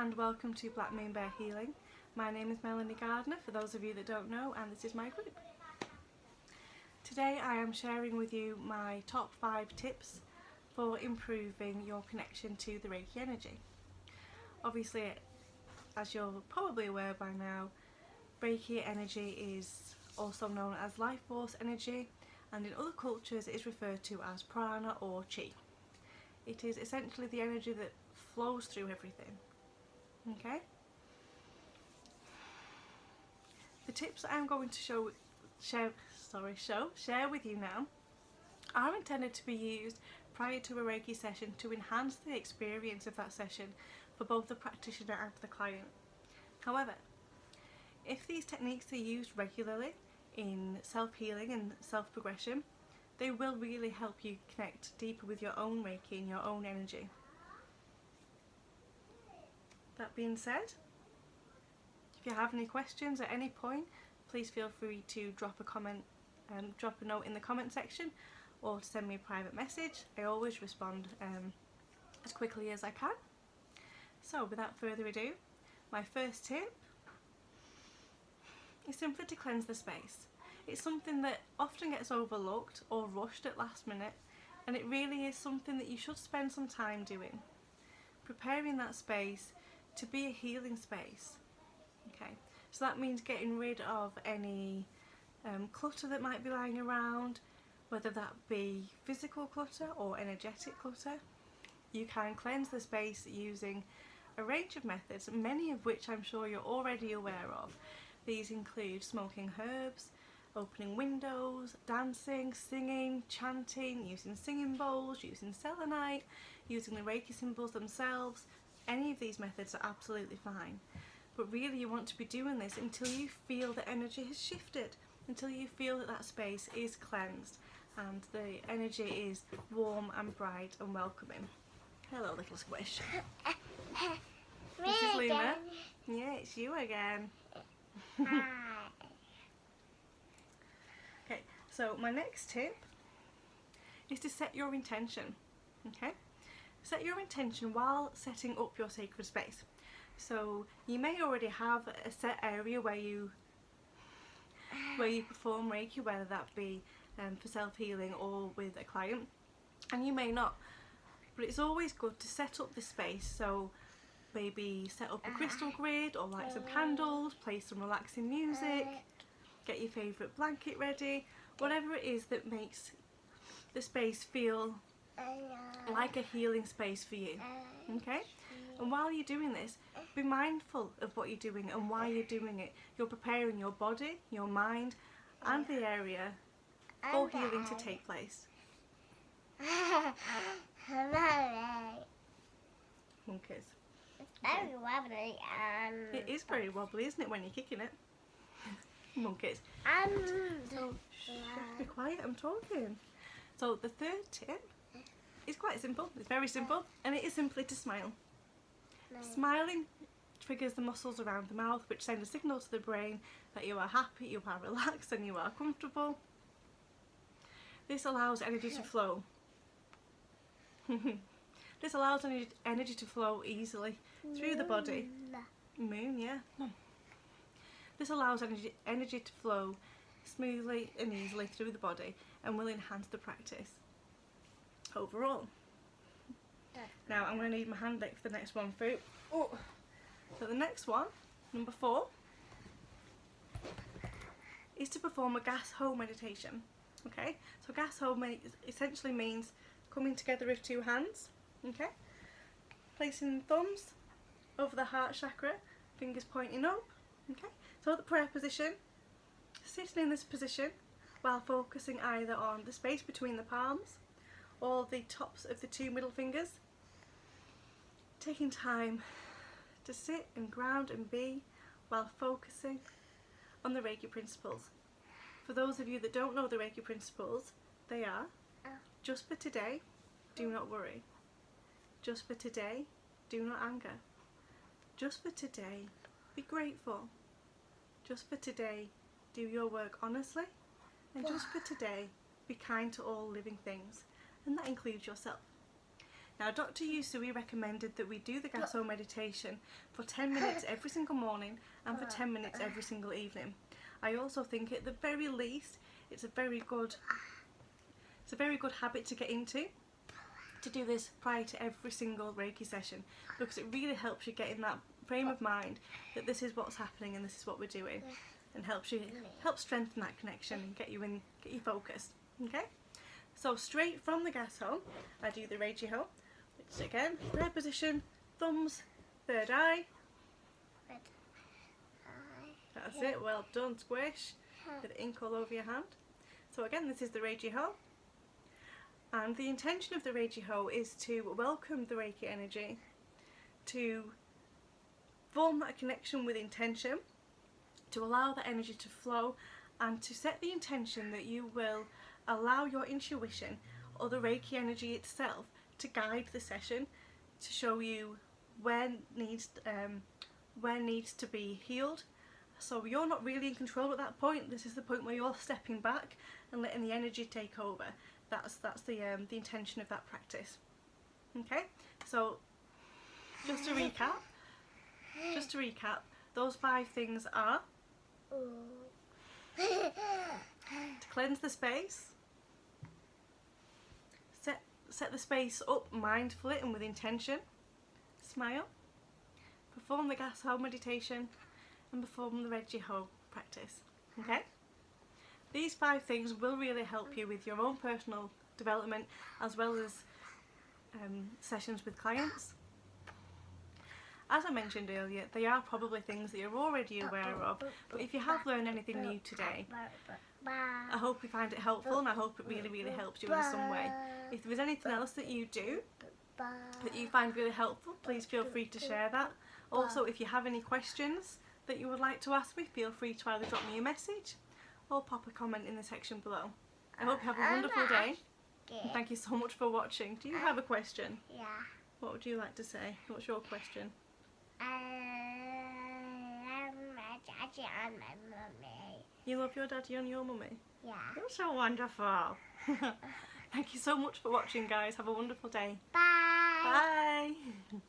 and welcome to Black Moon Bear Healing. My name is Melanie Gardner, for those of you that don't know, and this is my group. Today I am sharing with you my top 5 tips for improving your connection to the Reiki energy. Obviously, as you're probably aware by now, Reiki energy is also known as life force energy, and in other cultures it is referred to as prana or chi. It is essentially the energy that flows through everything. Okay? The tips that I'm going to share with you now are intended to be used prior to a Reiki session to enhance the experience of that session for both the practitioner and the client. However, if these techniques are used regularly in self-healing and self-progression, they will really help you connect deeper with your own Reiki and your own energy. That being said, if you have any questions at any point, please feel free to drop a comment, drop a note in the comment section, or to send me a private message. I always respond as quickly as I can. So without further ado, my first tip is simply to cleanse the space. It's something that often gets overlooked or rushed at last minute, and it really is something that you should spend some time doing. Preparing that space to be a healing space. Okay, so that means getting rid of any clutter that might be lying around, whether that be physical clutter or energetic clutter. You can cleanse the space using a range of methods, many of which I'm sure you're already aware of. These include smoking herbs, opening windows, dancing, singing, chanting, using singing bowls, using selenite, using the Reiki symbols themselves. Any of these methods are absolutely fine. But really you want to be doing this until you feel the energy has shifted, until you feel that that space is cleansed and the energy is warm and bright and welcoming. Hello, little squish. This is Luna. Yeah, it's you again. Okay, so my next tip is to set your intention. Okay, set your intention while setting up your sacred space. So you may already have a set area where you perform Reiki, whether that be for self-healing or with a client, and you may not, but it's always good to set up the space. So maybe set up a crystal grid or light some candles, play some relaxing music, get your favourite blanket ready, whatever it is that makes the space feel like a healing space for you. Okay? And while you're doing this, be mindful of what you're doing and why you're doing it. You're preparing your body, your mind and the area for healing to take place. Monkeys. Very wobbly. It is very wobbly, isn't it, when you're kicking it? Monkeys. So, be quiet, I'm talking. So the third tip is quite simple. It's very simple, and it is simply to smile. Smiling triggers the muscles around the mouth, which send a signal to the brain that you are happy, you are relaxed and you are comfortable. This allows energy to flow. This allows energy to flow easily through the body. Moon, yeah. This allows energy to flow smoothly and easily through the body and will enhance the practice overall. Now I'm going to need my hand lick for the next one through. Oh. So the next one, number 4, is to perform a gas home meditation. Okay, so gas home essentially means coming together with 2 hands. Okay, placing thumbs over the heart chakra, fingers pointing up. Okay, so the prayer position, sitting in this position while focusing either on the space between the palms or the tops of the 2 middle fingers. Taking time to sit and ground and be while focusing on the Reiki principles. For those of you that don't know the Reiki principles, they are: just for today, do not worry. Just for today, do not anger. Just for today, be grateful. Just for today, do your work honestly. And just for today, be kind to all living things. And that includes yourself. Now, Dr. Yusui recommended that we do the Gasso meditation for 10 minutes every single morning and for 10 minutes every single evening. I also think at the very least it's a very good habit to get into, to do this prior to every single Reiki session, because it really helps you get in that frame of mind that this is what's happening and this is what we're doing, and helps strengthen that connection and get you focused. Okay, so straight from the Gasso I do the Reiki Ho, which again, third position, thumbs, third eye. That's it, well done, squish. Bit of ink all over your hand. So again, this is the Reiki Ho. And the intention of the Reiki Ho is to welcome the Reiki energy, to form that connection with intention, to allow that energy to flow, and to set the intention that you will allow your intuition or the Reiki energy itself to guide the session, to show you where needs to be healed. So you're not really in control at that point. This is the point where you're stepping back and letting the energy take over. That's the intention of that practice. Okay, so just to recap, those 5 things are to cleanse the space, set the space up mindfully and with intention, smile, perform the Gasso meditation, and perform the Reiki Ho practice. Okay? These 5 things will really help you with your own personal development, as well as sessions with clients. As I mentioned earlier, they are probably things that you're already aware of, but if you have learned anything new today, I hope you find it helpful, and I hope it really helps you in some way. If there is anything else that you do that you find really helpful, please feel free to share that. Also, if you have any questions that you would like to ask me, feel free to either drop me a message or pop a comment in the section below. I hope you have a wonderful day, and thank you so much for watching. Do you have a question? Yeah. What would you like to say? What's your question? I love my daddy and my mummy. You love your daddy and your mummy? Yeah. You're so wonderful. Thank you so much for watching, guys. Have a wonderful day. Bye. Bye.